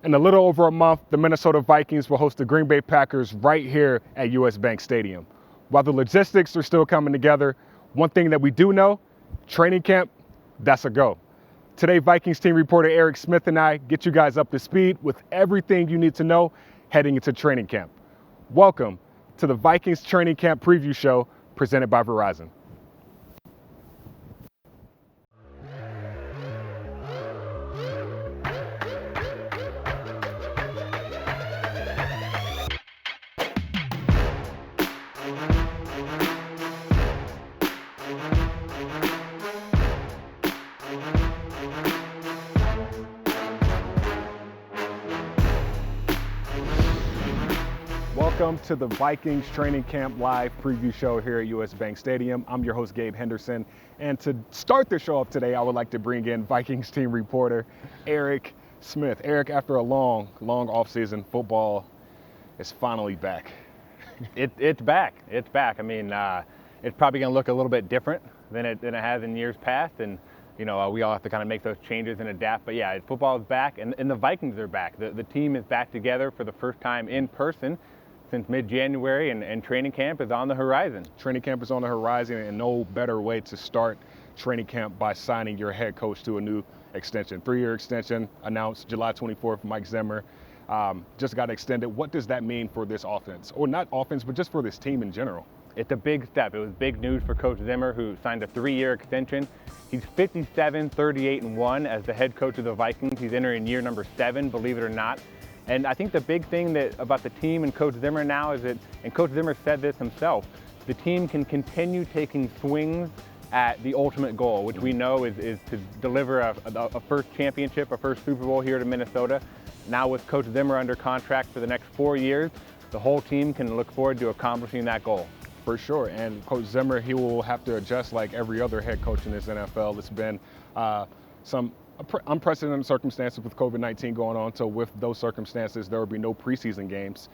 In a little over a month, the Minnesota Vikings will host the Green Bay Packers right here at US Bank Stadium. While the logistics are still coming together, one thing that we do know, training camp, that's a go. Today, Vikings team reporter Eric Smith and I get you guys up to speed with everything you need to know heading into training camp. Welcome to the Vikings Training Camp Preview Show presented by Verizon. Welcome to the Vikings Training Camp Live Preview Show here at US Bank Stadium. I'm your host, Gabe Henderson. And to start the show up today, I would like to bring in Vikings team reporter Eric Smith. Eric, after a long offseason, football is finally back. It's back. It's back. I mean, it's probably going to look a little bit different than it has in years past. And, you know, we all have to kind of make those changes and adapt. But, yeah, football is back, and the Vikings are back. The team is back together for the first time in person since mid-January, and training camp is on the horizon. Training camp is on the horizon, and no better way to start training camp by signing your head coach to a new extension. 3-year extension announced July 24th, Mike Zimmer. Just got extended. What does that mean for this offense? Or not offense, but just for this team in general? It's a big step. It was big news for Coach Zimmer, who signed a 3-year extension. He's 57-38-1 as the head coach of the Vikings. He's entering year number 7, believe it or not. And I think the big thing about the team and Coach Zimmer now is that, and Coach Zimmer said this himself, the team can continue taking swings at the ultimate goal, which we know is to deliver a first championship, a first Super Bowl here to Minnesota. Now with Coach Zimmer under contract for the next 4 years, the whole team can look forward to accomplishing that goal. For sure, and Coach Zimmer, he will have to adjust like every other head coach in this NFL. It's been some unprecedented circumstances with COVID-19 going on, so with those circumstances, there will be no preseason games.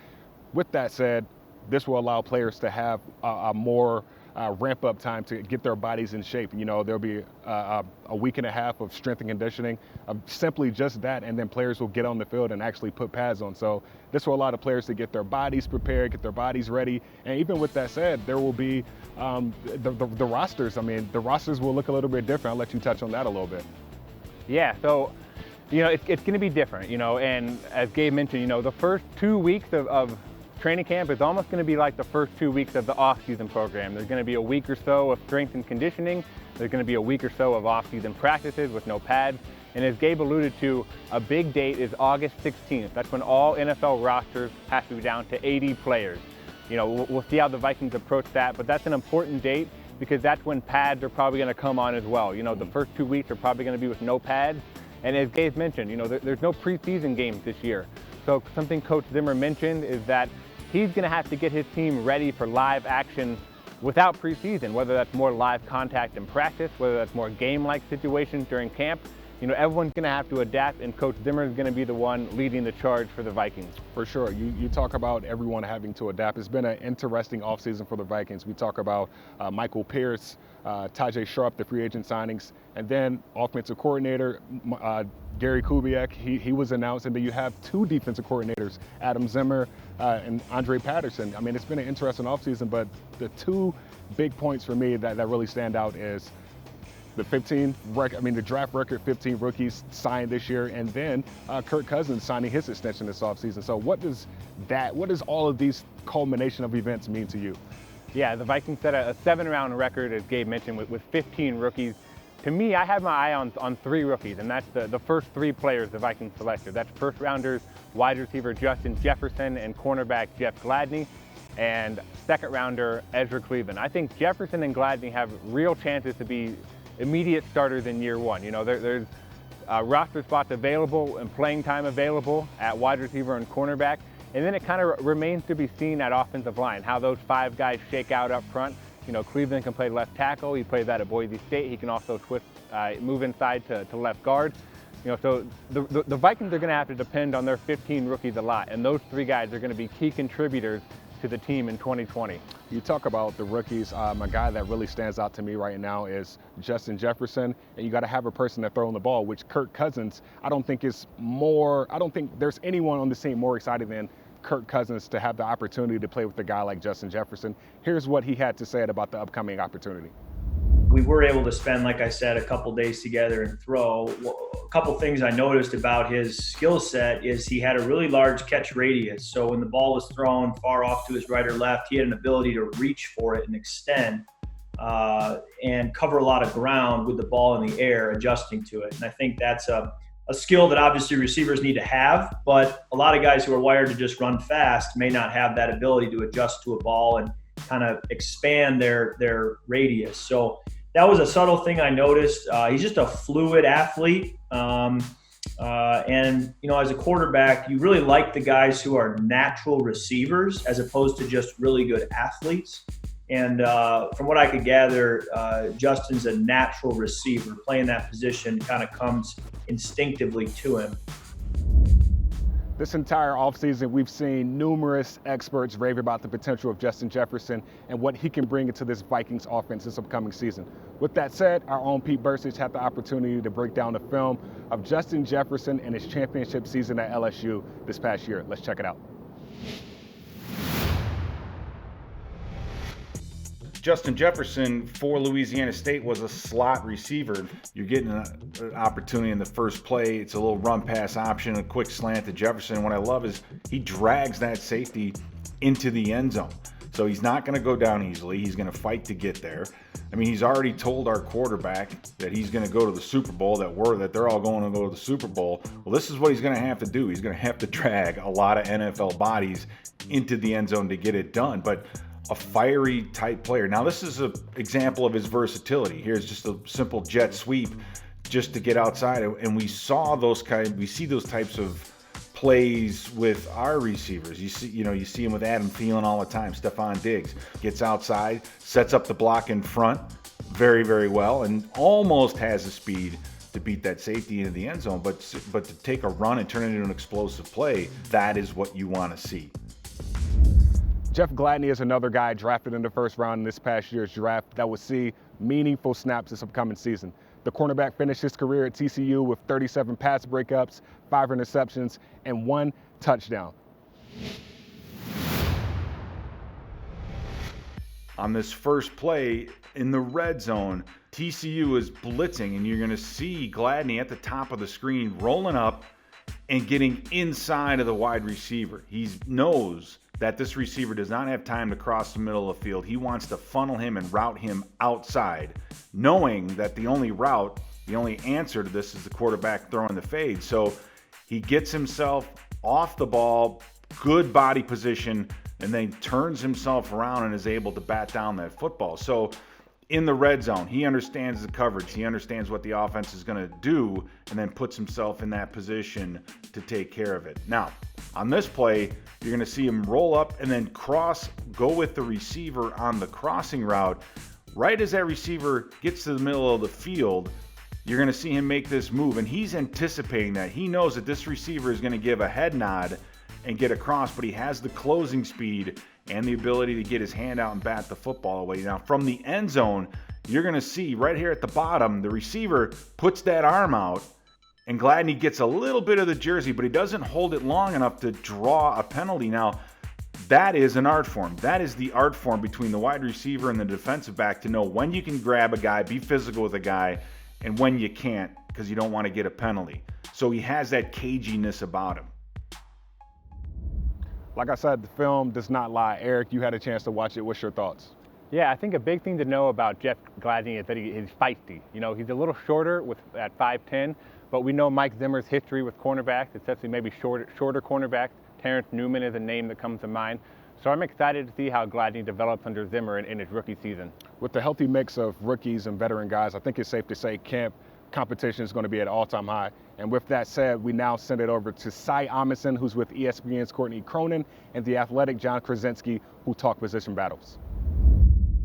With that said, this will allow players to have a more ramp-up time to get their bodies in shape. You know, there'll be a week and a half of strength and conditioning, simply just that, and then players will get on the field and actually put pads on. So this will allow the players to get their bodies prepared, get their bodies ready. And even with that said, there will be the rosters. I mean, the rosters will look a little bit different. I'll let you touch on that a little bit. Yeah, so, you know, it's going to be different, you know, and as Gabe mentioned, you know, the first 2 weeks of training camp is almost going to be like the first 2 weeks of the off-season program. There's going to be a week or so of strength and conditioning. There's going to be a week or so of off-season practices with no pads. And as Gabe alluded to, a big date is August 16th. That's when all NFL rosters have to be down to 80 players. You know, we'll see how the Vikings approach that, but that's an important date because that's when pads are probably going to come on as well. You know, the first 2 weeks are probably going to be with no pads. And as Gabe mentioned, you know, there's no preseason games this year. So something Coach Zimmer mentioned is that he's going to have to get his team ready for live action without preseason, whether that's more live contact in practice, whether that's more game-like situations during camp. You know, everyone's going to have to adapt, and Coach Zimmer is going to be the one leading the charge for the Vikings. For sure. You talk about everyone having to adapt. It's been an interesting offseason for the Vikings. We talk about Michael Pierce, Tajay Sharp, the free agent signings, and then offensive coordinator Gary Kubiak, he was announced, and then you have 2 defensive coordinators, Adam Zimmer and Andre Patterson. I mean, it's been an interesting offseason, but the 2 big points for me that really stand out is the draft record 15 rookies signed this year, and then Kirk Cousins signing his extension this offseason. So what does all of these culmination of events mean to you? Yeah, the Vikings set a 7-round record, as Gabe mentioned, with 15 rookies. To me, I have my eye on 3 rookies, and that's the first 3 players the Vikings selected. That's first-rounders, wide receiver Justin Jefferson and cornerback Jeff Gladney, and second-rounder Ezra Cleveland. I think Jefferson and Gladney have real chances to be immediate starters in year 1. You know, there's roster spots available and playing time available at wide receiver and cornerback. And then it kind of remains to be seen at offensive line, how those 5 guys shake out up front. You know, Cleveland can play left tackle. He plays that at Boise State. He can also move inside to left guard. You know, so the Vikings are going to have to depend on their 15 rookies a lot. And those 3 guys are going to be key contributors to the team in 2020. You talk about the rookies. A guy that really stands out to me right now is Justin Jefferson, and you got to have a person that throwing the ball, which Kirk Cousins, I don't think there's anyone on the team more excited than Kirk Cousins to have the opportunity to play with a guy like Justin Jefferson. Here's what he had to say about the upcoming opportunity. We were able to spend, like I said, a couple days together and throw. A couple things I noticed about his skill set is he had a really large catch radius. So when the ball was thrown far off to his right or left, he had an ability to reach for it and extend and cover a lot of ground with the ball in the air, adjusting to it. And I think that's a skill that obviously receivers need to have, but a lot of guys who are wired to just run fast may not have that ability to adjust to a ball and kind of expand their radius. So that was a subtle thing I noticed. He's just a fluid athlete. And, as a quarterback, you really like the guys who are natural receivers as opposed to just really good athletes. And from what I could gather, Justin's a natural receiver. Playing that position kind of comes instinctively to him. This entire offseason, we've seen numerous experts rave about the potential of Justin Jefferson and what he can bring into this Vikings offense this upcoming season. With that said, our own Pete Burstich had the opportunity to break down the film of Justin Jefferson and his championship season at LSU this past year. Let's check it out. Justin Jefferson for Louisiana State was a slot receiver. You're getting an opportunity in the first play. It's a little run pass option, a quick slant to Jefferson. What I love is he drags that safety into the end zone. So he's not going to go down easily. He's going to fight to get there. I mean, he's already told our quarterback that he's going to go to the Super Bowl, that they're all going to go to the Super Bowl. Well, this is what he's going to have to do. He's going to have to drag a lot of NFL bodies into the end zone to get it done. But a fiery type player. Now, this is an example of his versatility. Here's just a simple jet sweep just to get outside. And we see those types of plays with our receivers. You see him with Adam Thielen all the time. Stephon Diggs gets outside, sets up the block in front very, very well, and almost has the speed to beat that safety into the end zone. But to take a run and turn it into an explosive play, that is what you want to see. Jeff Gladney is another guy drafted in the first round in this past year's draft that will see meaningful snaps this upcoming season. The cornerback finished his career at TCU with 37 pass breakups, 5 interceptions, and 1 touchdown. On this first play in the red zone, TCU is blitzing, and you're going to see Gladney at the top of the screen rolling up and getting inside of the wide receiver. He knows that this receiver does not have time to cross the middle of the field. He wants to funnel him and route him outside, knowing that the only answer to this is the quarterback throwing the fade. So he gets himself off the ball, good body position, and then turns himself around and is able to bat down that football. So in the red zone, he understands the coverage. He understands what the offense is going to do and then puts himself in that position to take care of it. Now, on this play, you're going to see him roll up and then go with the receiver on the crossing route. Right as that receiver gets to the middle of the field, you're going to see him make this move, and he's anticipating that. He knows that this receiver is going to give a head nod and get across, but he has the closing speed and the ability to get his hand out and bat the football away. Now, from the end zone, you're going to see right here at the bottom, the receiver puts that arm out, and Gladney gets a little bit of the jersey, but he doesn't hold it long enough to draw a penalty. Now, that is an art form. That is the art form between the wide receiver and the defensive back to know when you can grab a guy, be physical with a guy, and when you can't because you don't want to get a penalty. So he has that caginess about him. Like I said, the film does not lie. Eric, you had a chance to watch it. What's your thoughts? Yeah, I think a big thing to know about Jeff Gladney is that he's feisty. He's a little shorter at 5'10", but we know Mike Zimmer's history with cornerbacks, especially maybe shorter cornerbacks. Terrence Newman is a name that comes to mind. So I'm excited to see how Gladney develops under Zimmer in his rookie season. With the healthy mix of rookies and veteran guys, I think it's safe to say camp competition is going to be at an all-time high. And with that said, we now send it over to Cy Amundsen, who's with ESPN's Courtney Cronin, and the Athletic John Krasinski, who talk position battles.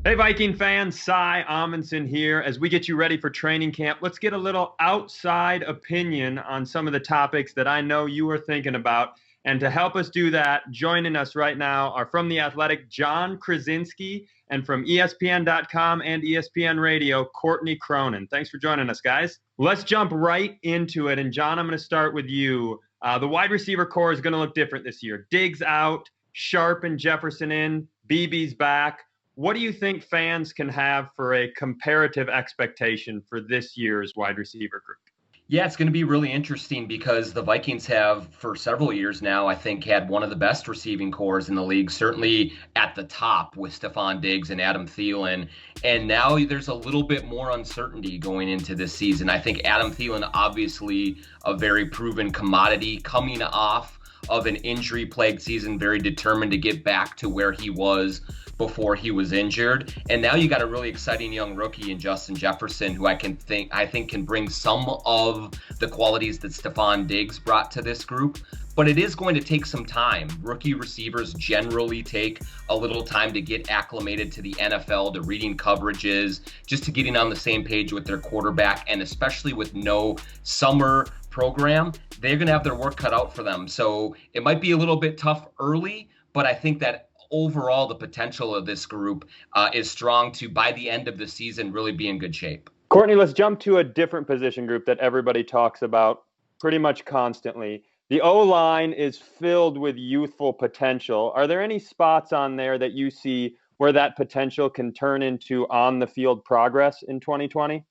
Hey, Viking fans, Cy Amundsen here. As we get you ready for training camp, let's get a little outside opinion on some of the topics that I know you are thinking about And to help us do that, joining us right now are from The Athletic, John Krasinski, and from ESPN.com and ESPN Radio, Courtney Cronin. Thanks for joining us, guys. Let's jump right into it. And John, I'm going to start with you. The wide receiver core is going to look different this year. Diggs out, Sharp and Jefferson in, BB's back. What do you think fans can have for a comparative expectation for this year's wide receiver group? Yeah, it's going to be really interesting because the Vikings have, for several years now, I think, had one of the best receiving cores in the league, certainly at the top with Stephon Diggs and Adam Thielen. And now there's a little bit more uncertainty going into this season. I think Adam Thielen, obviously a very proven commodity, coming off of an injury-plagued season, very determined to get back to where he was before he was injured. And now you got a really exciting young rookie in Justin Jefferson, who I think can bring some of the qualities that Stephon Diggs brought to this group. But it is going to take some time. Rookie receivers generally take a little time to get acclimated to the NFL, to reading coverages, just to getting on the same page with their quarterback, and especially with no summer program, they're going to have their work cut out for them. So it might be a little bit tough early, but I think that overall the potential of this group is strong to, by the end of the season, really be in good shape. Courtney, let's jump to a different position group that everybody talks about pretty much constantly. The O-line is filled with youthful potential. Are there any spots on there that you see where that potential can turn into on-the-field progress in 2020?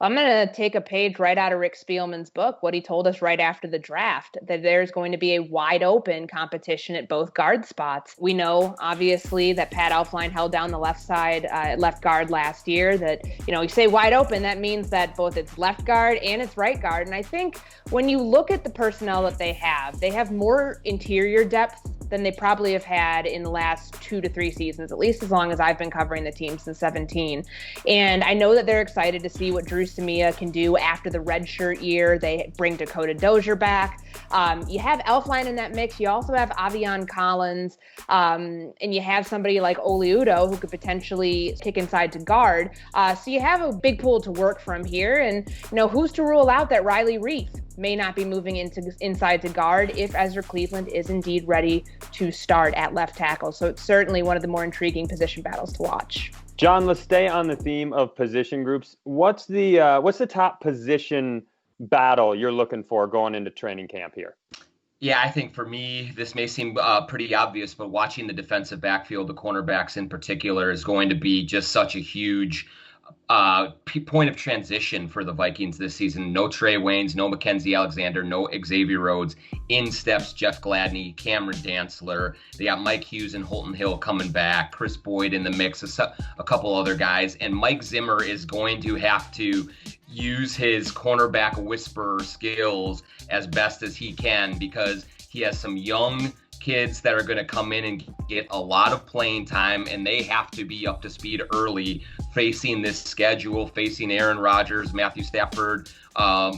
I'm going to take a page right out of Rick Spielman's book, what he told us right after the draft, that there's going to be a wide open competition at both guard spots. We know, obviously, that Pat Elflein held down the left side, left guard last year. That, you say wide open, that means that both it's left guard and it's right guard. And I think when you look at the personnel that they have more interior depth than they probably have had in the last 2 to 3 seasons, at least as long as I've been covering the team since 2017. And I know that they're excited to see what Drew Samia can do after the redshirt year. They bring Dakota Dozier back. You have Elflein in that mix. You also have Avion Collins, and you have somebody like Oli Udoh who could potentially kick inside to guard. So you have a big pool to work from here. And who's to rule out that Riley Reif may not be moving inside to guard if Ezra Cleveland is indeed ready to start at left tackle. So it's certainly one of the more intriguing position battles to watch. John, let's stay on the theme of position groups. What's the top position battle you're looking for going into training camp here? Yeah, I think for me, this may seem pretty obvious, but watching the defensive backfield, the cornerbacks in particular, is going to be just such a huge point of transition for the Vikings this season. No Trey Waynes, no Mackenzie Alexander, no Xavier Rhodes. In steps Jeff Gladney, Cameron Dantzler. They got Mike Hughes and Holton Hill coming back. Chris Boyd in the mix, a couple other guys. And Mike Zimmer is going to have to use his cornerback whisperer skills as best as he can, because he has some young kids that are going to come in and get a lot of playing time, and they have to be up to speed early facing this schedule, facing Aaron Rodgers, Matthew Stafford,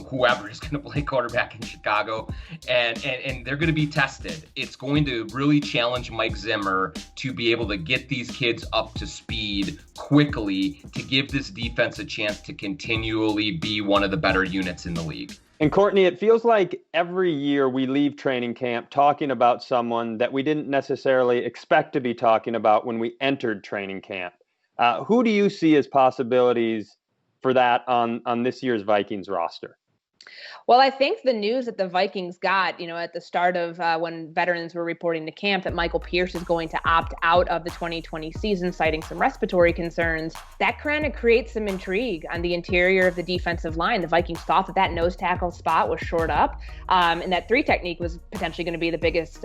whoever is going to play quarterback in Chicago, and they're going to be tested. It's going to really challenge Mike Zimmer to be able to get these kids up to speed quickly to give this defense a chance to continually be one of the better units in the league. And Courtney, it feels like every year we leave training camp talking about someone that we didn't necessarily expect to be talking about when we entered training camp. Who do you see as possibilities for that on this year's Vikings roster? Well, I think the news that the Vikings got, at the start of when veterans were reporting to camp that Michael Pierce is going to opt out of the 2020 season, citing some respiratory concerns, that kind of creates some intrigue on the interior of the defensive line. The Vikings thought that nose tackle spot was shored up, and that 3 technique was potentially going to be the biggest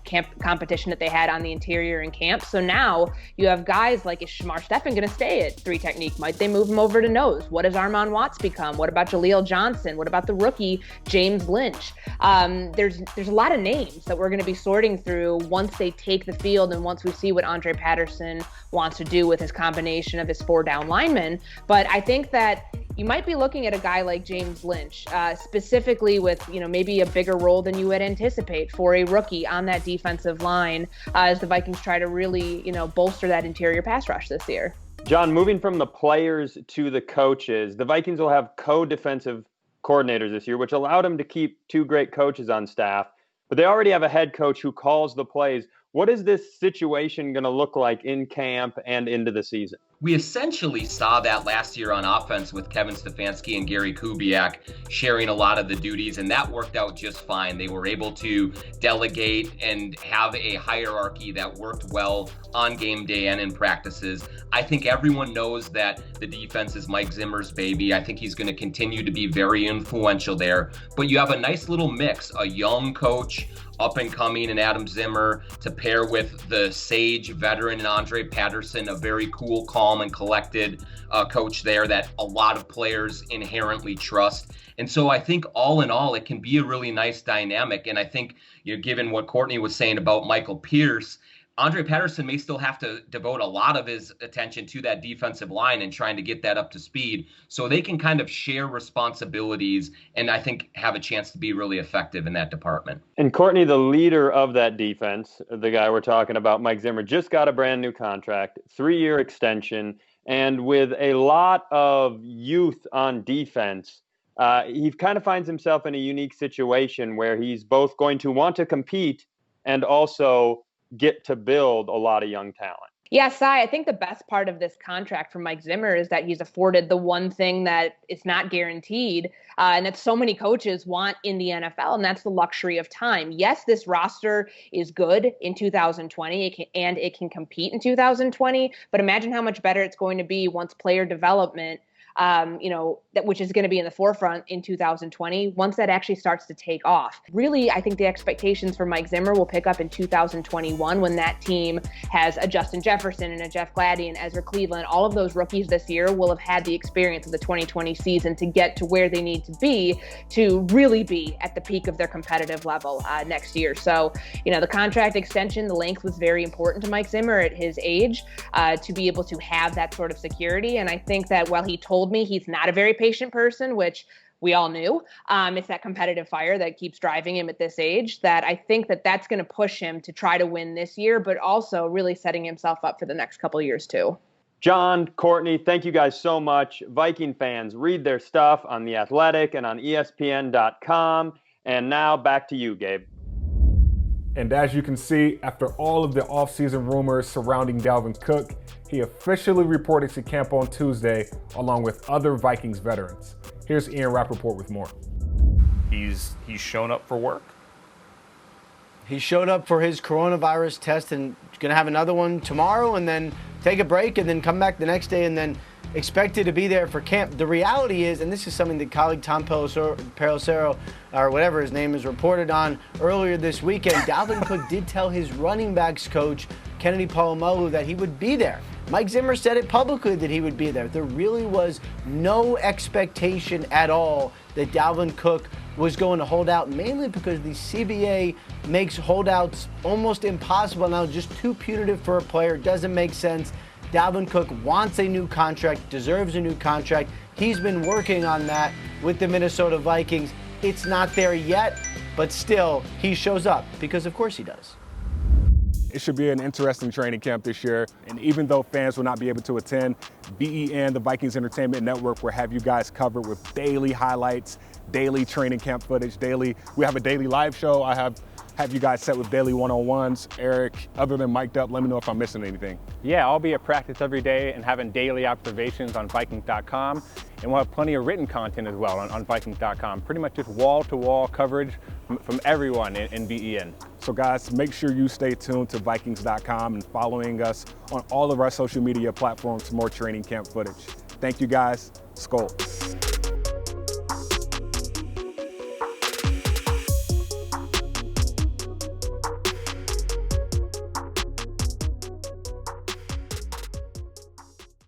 camp competition that they had on the interior in camp. So now you have guys like, is Shamar Stephen going to stay at 3 technique? Might they move him over to nose? What does Armon Watts become? What about Jaleel Johnson? What about the rookie James Lynch? There's a lot of names that we're going to be sorting through once they take the field and once we see what Andre Patterson wants to do with his combination of his 4 down linemen. But I think that you might be looking at a guy like James Lynch, specifically with, maybe a bigger role than you would anticipate for a rookie on that defensive line as the Vikings try to really, bolster that interior pass rush this year. John, moving from the players to the coaches, the Vikings will have co-defensive coordinators this year, which allowed them to keep 2 great coaches on staff. but they already have a head coach who calls the plays. What is this situation going to look like in camp and into the season? We essentially saw that last year on offense with Kevin Stefanski and Gary Kubiak sharing a lot of the duties, and that worked out just fine. They were able to delegate and have a hierarchy that worked well on game day and in practices. I think everyone knows that the defense is Mike Zimmer's baby. I think he's going to continue to be very influential there. But you have a nice little mix, a young coach, up and coming, and Adam Zimmer to pair with the sage veteran and Andre Patterson, a very cool, calm, and collected coach there that a lot of players inherently trust. And so I think all in all, it can be a really nice dynamic. And I think, given what Courtney was saying about Michael Pierce, Andre Patterson may still have to devote a lot of his attention to that defensive line and trying to get that up to speed so they can kind of share responsibilities and I think have a chance to be really effective in that department. And Courtney, the leader of that defense, the guy we're talking about, Mike Zimmer, just got a brand new contract, 3-year extension, and with a lot of youth on defense, he kind of finds himself in a unique situation where he's both going to want to compete and also get to build a lot of young talent. Yeah, Cy, I think the best part of this contract for Mike Zimmer is that he's afforded the one thing that is not guaranteed, and that so many coaches want in the NFL, and that's the luxury of time. Yes, this roster is good in 2020, and it can compete in 2020, but imagine how much better it's going to be once player development, which is going to be in the forefront in 2020, once that actually starts to take off. Really, I think the expectations for Mike Zimmer will pick up in 2021 when that team has a Justin Jefferson and a Jeff Gladdy and Ezra Cleveland. All of those rookies this year will have had the experience of the 2020 season to get to where they need to be to really be at the peak of their competitive level next year. So, the contract extension, the length was very important to Mike Zimmer at his age to be able to have that sort of security. And I think that while he told me he's not a very patient person, which we all knew, it's that competitive fire that keeps driving him at this age, that I think that that's going to push him to try to win this year, but also really setting himself up for the next couple of years too. John, Courtney, thank you guys so much. Viking fans, read their stuff on The Athletic and on ESPN.com. And now back to you, Gabe. And as you can see, after all of the offseason rumors surrounding Dalvin Cook, he officially reported to camp on Tuesday along with other Vikings veterans. Here's Ian Rappaport with more. He's shown up for work. He showed up for his coronavirus test and going to have another one tomorrow and then take a break and then come back the next day and then expected to be there for camp. The reality is, and this is something that colleague Tom Pelissero, or whatever his name is, reported on earlier this weekend, Dalvin Cook did tell his running backs coach, Kennedy Polamalu, that he would be there. Mike Zimmer said it publicly that he would be there. There really was no expectation at all that Dalvin Cook was going to hold out, mainly because the CBA makes holdouts almost impossible now, just too punitive for a player. Doesn't make sense. Dalvin Cook wants a new contract, deserves a new contract. He's been working on that with the Minnesota Vikings. It's not there yet, but still, he shows up because of course he does. It should be an interesting training camp this year. And even though fans will not be able to attend, BEN, the Vikings Entertainment Network, will have you guys covered with daily highlights, daily training camp footage, we have a daily live show. I have you guys set with daily one-on-ones. Eric, other than mic'd up, let me know if I'm missing anything. Yeah, I'll be at practice every day and having daily observations on Vikings.com. And we'll have plenty of written content as well on Vikings.com. Pretty much just wall-to-wall coverage from everyone in BEN. So guys, make sure you stay tuned to Vikings.com and following us on all of our social media platforms for more training camp footage. Thank you guys. Skol.